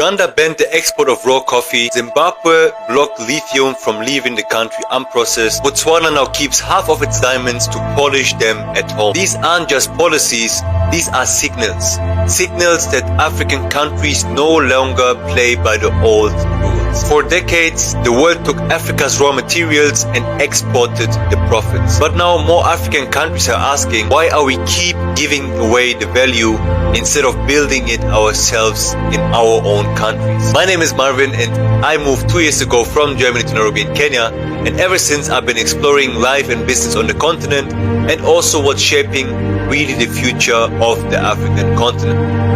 Uganda banned the export of raw coffee, Zimbabwe blocked lithium from leaving the country unprocessed, Botswana now keeps half of its diamonds to polish them at home. These aren't just policies, these are signals. Signals that African countries no longer play by the old rules. For decades, the world took Africa's raw materials and exported the profits. But now more African countries are asking, why are we keep giving away the value instead of building it ourselves in our own countries? My name is Marvin and I moved 2 years ago from Germany to Nairobi in Kenya, and ever since I've been exploring life and business on the continent and also what's shaping really the future of the African continent.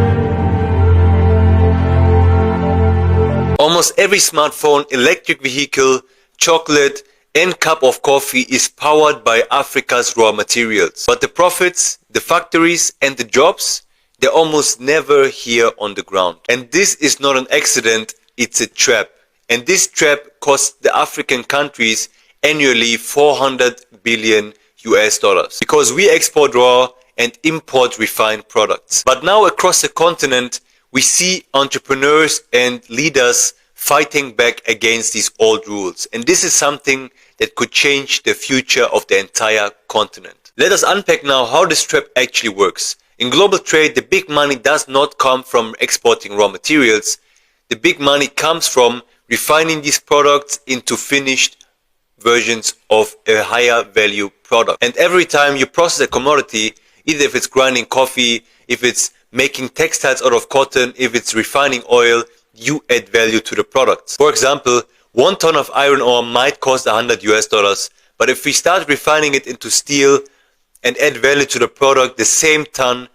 Almost every smartphone, electric vehicle, chocolate and cup of coffee is powered by Africa's raw materials. But the profits, the factories and the jobs, they're almost never here on the ground. And this is not an accident, it's a trap. And this trap costs the African countries annually 400 billion US dollars. Because we export raw and import refined products. But now across the continent, we see entrepreneurs and leaders fighting back against these old rules. And this is something that could change the future of the entire continent. Let us unpack now how this trap actually works. In global trade, the big money does not come from exporting raw materials. The big money comes from refining these products into finished versions of a higher value product. And every time you process a commodity, either if it's grinding coffee, if it's making textiles out of cotton, if it's refining oil, you add value to the products. For example, 1 ton of iron ore might cost 100 US dollars, but if we start refining it into steel and add value to the product, the same ton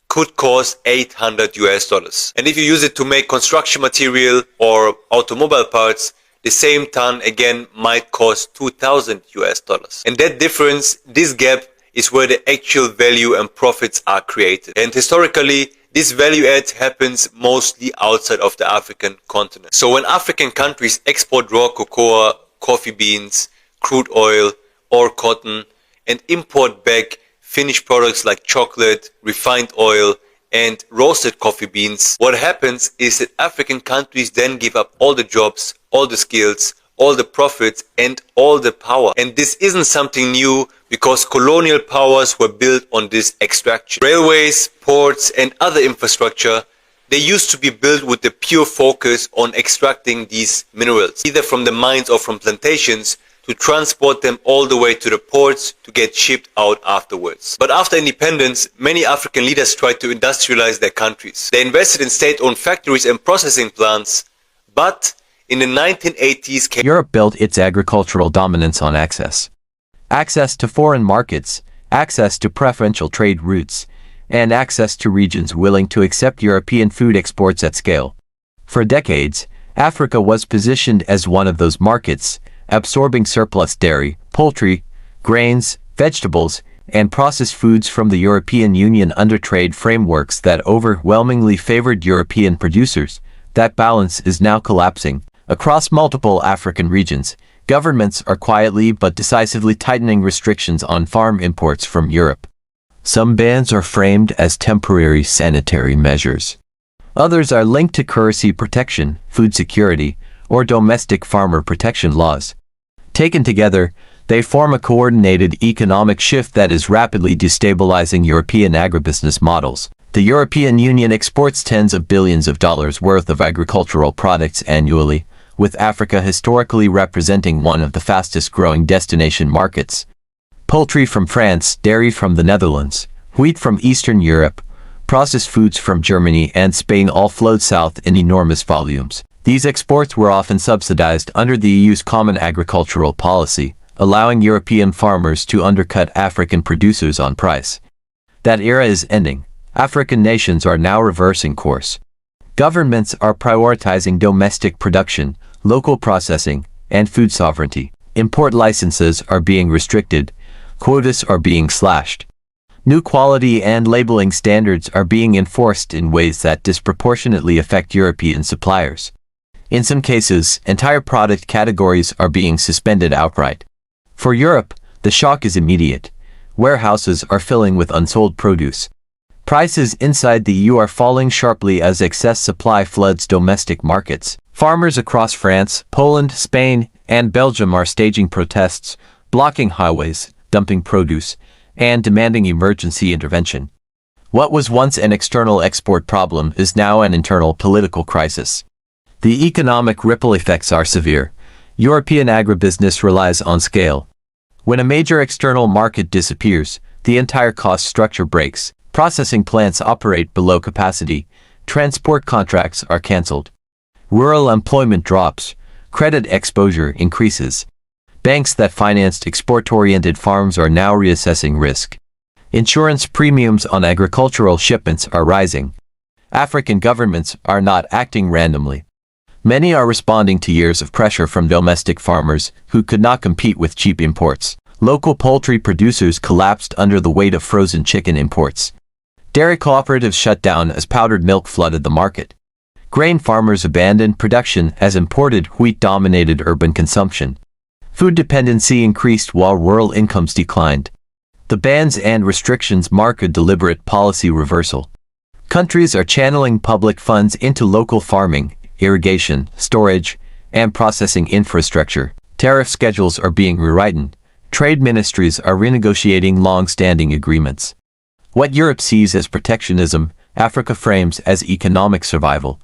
could cost 800 US dollars. And if you use it to make construction material or automobile parts, the same ton again might cost 2000 US dollars. And that difference, this gap, is where the actual value and profits are created. And historically, this value add happens mostly outside of the African continent. So when African countries export raw cocoa, coffee beans, crude oil or cotton and import back finished products like chocolate, refined oil and roasted coffee beans, what happens is that African countries then give up all the jobs, all the skills, all the profits and all the power. And this isn't something new because colonial powers were built on this extraction. Railways, ports and other infrastructure, they used to be built with the pure focus on extracting these minerals, either from the mines or from plantations, to transport them all the way to the ports to get shipped out afterwards. But after independence, many African leaders tried to industrialize their countries. They invested in state-owned factories and processing plants, but in the 1980s, Europe built its agricultural dominance on access. Access to foreign markets, access to preferential trade routes, and access to regions willing to accept European food exports at scale. For decades, Africa was positioned as one of those markets, absorbing surplus dairy, poultry, grains, vegetables, and processed foods from the European Union under trade frameworks that overwhelmingly favored European producers. That balance is now collapsing. Across multiple African regions, governments are quietly but decisively tightening restrictions on farm imports from Europe. Some bans are framed as temporary sanitary measures. Others are linked to currency protection, food security, or domestic farmer protection laws. Taken together, they form a coordinated economic shift that is rapidly destabilizing European agribusiness models. The European Union exports tens of billions of dollars worth of agricultural products annually, with Africa historically representing one of the fastest-growing destination markets. Poultry from France, dairy from the Netherlands, wheat from Eastern Europe, processed foods from Germany and Spain all flowed south in enormous volumes. These exports were often subsidized under the EU's Common Agricultural Policy, allowing European farmers to undercut African producers on price. That era is ending. African nations are now reversing course. Governments are prioritizing domestic production, local processing, and food sovereignty. Import licenses are being restricted, quotas are being slashed. New quality and labeling standards are being enforced in ways that disproportionately affect European suppliers. In some cases, entire product categories are being suspended outright. For Europe, the shock is immediate. Warehouses are filling with unsold produce. Prices inside the EU are falling sharply as excess supply floods domestic markets. Farmers across France, Poland, Spain, and Belgium are staging protests, blocking highways, dumping produce, and demanding emergency intervention. What was once an external export problem is now an internal political crisis. The economic ripple effects are severe. European agribusiness relies on scale. When a major external market disappears, the entire cost structure breaks. Processing plants operate below capacity. Transport contracts are cancelled. Rural employment drops. Credit exposure increases. Banks that financed export-oriented farms are now reassessing risk. Insurance premiums on agricultural shipments are rising. African governments are not acting randomly. Many are responding to years of pressure from domestic farmers who could not compete with cheap imports. Local poultry producers collapsed under the weight of frozen chicken imports. Dairy cooperatives shut down as powdered milk flooded the market. Grain farmers abandoned production as imported wheat dominated urban consumption. Food dependency increased while rural incomes declined. The bans and restrictions mark a deliberate policy reversal. Countries are channeling public funds into local farming, irrigation, storage, and processing infrastructure. Tariff schedules are being rewritten. Trade ministries are renegotiating long-standing agreements. What Europe sees as protectionism, Africa frames as economic survival.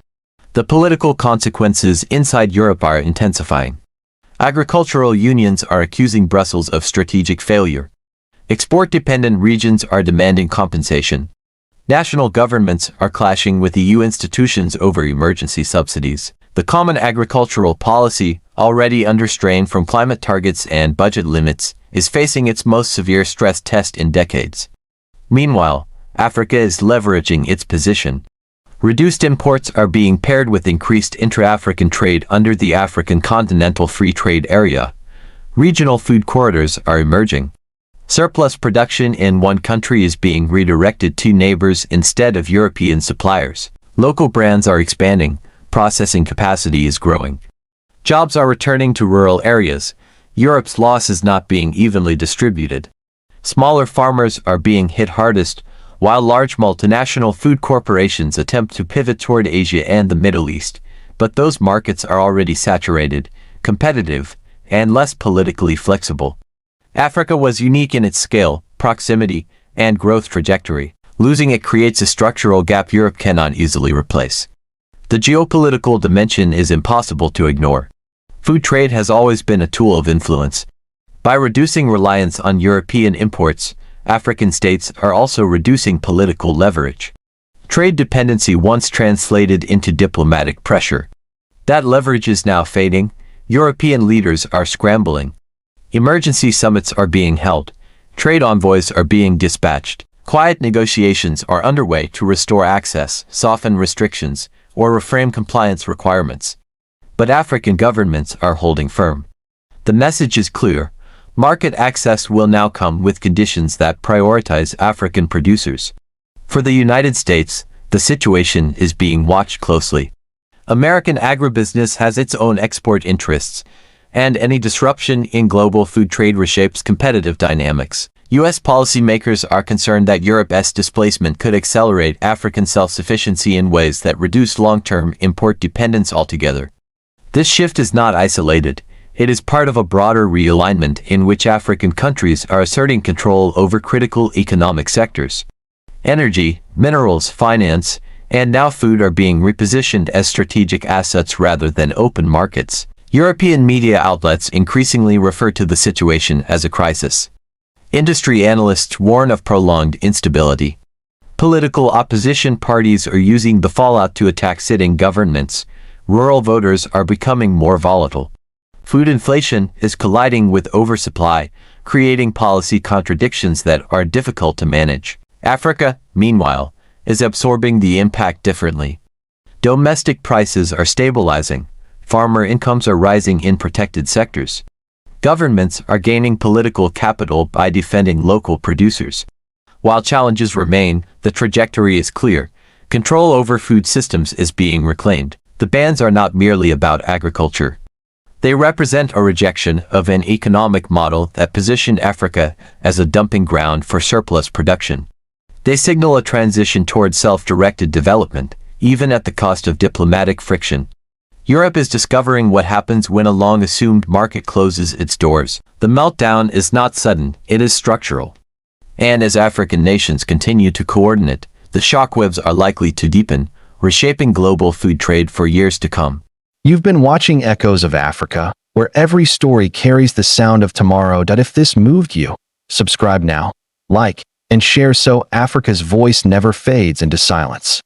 The political consequences inside Europe are intensifying. Agricultural unions are accusing Brussels of strategic failure. Export-dependent regions are demanding compensation. National governments are clashing with EU institutions over emergency subsidies. The common agricultural policy, already under strain from climate targets and budget limits, is facing its most severe stress test in decades. Meanwhile, Africa is leveraging its position. Reduced imports are being paired with increased intra-African trade under the African Continental Free Trade Area. Regional food corridors are emerging. Surplus production in one country is being redirected to neighbors instead of European suppliers. Local brands are expanding. Processing capacity is growing. Jobs are returning to rural areas. Europe's loss is not being evenly distributed. Smaller farmers are being hit hardest, while large multinational food corporations attempt to pivot toward Asia and the Middle East. But those markets are already saturated, competitive, and less politically flexible. Africa was unique in its scale, proximity, and growth trajectory. Losing it creates a structural gap Europe cannot easily replace. The geopolitical dimension is impossible to ignore. Food trade has always been a tool of influence. By reducing reliance on European imports, African states are also reducing political leverage. Trade dependency once translated into diplomatic pressure. That leverage is now fading. European leaders are scrambling. Emergency summits are being held. Trade envoys are being dispatched. Quiet negotiations are underway to restore access, soften restrictions, or reframe compliance requirements. But African governments are holding firm. The message is clear. Market access will now come with conditions that prioritize African producers. For the United States, the situation is being watched closely. American agribusiness has its own export interests, and any disruption in global food trade reshapes competitive dynamics. U.S. policymakers are concerned that Europe's displacement could accelerate African self-sufficiency in ways that reduce long-term import dependence altogether. This shift is not isolated. It is part of a broader realignment in which African countries are asserting control over critical economic sectors. Energy, minerals, finance, and now food are being repositioned as strategic assets rather than open markets. European media outlets increasingly refer to the situation as a crisis. Industry analysts warn of prolonged instability. Political opposition parties are using the fallout to attack sitting governments. Rural voters are becoming more volatile. Food inflation is colliding with oversupply, creating policy contradictions that are difficult to manage. Africa, meanwhile, is absorbing the impact differently. Domestic prices are stabilizing. Farmer incomes are rising in protected sectors. Governments are gaining political capital by defending local producers. While challenges remain, the trajectory is clear. Control over food systems is being reclaimed. The bans are not merely about agriculture. They represent a rejection of an economic model that positioned Africa as a dumping ground for surplus production. They signal a transition toward self-directed development, even at the cost of diplomatic friction. Europe is discovering what happens when a long-assumed market closes its doors. The meltdown is not sudden, it is structural. And as African nations continue to coordinate, the shockwaves are likely to deepen, reshaping global food trade for years to come. You've been watching Echoes of Africa, where every story carries the sound of tomorrow. If this moved you, subscribe now, like, and share so Africa's voice never fades into silence.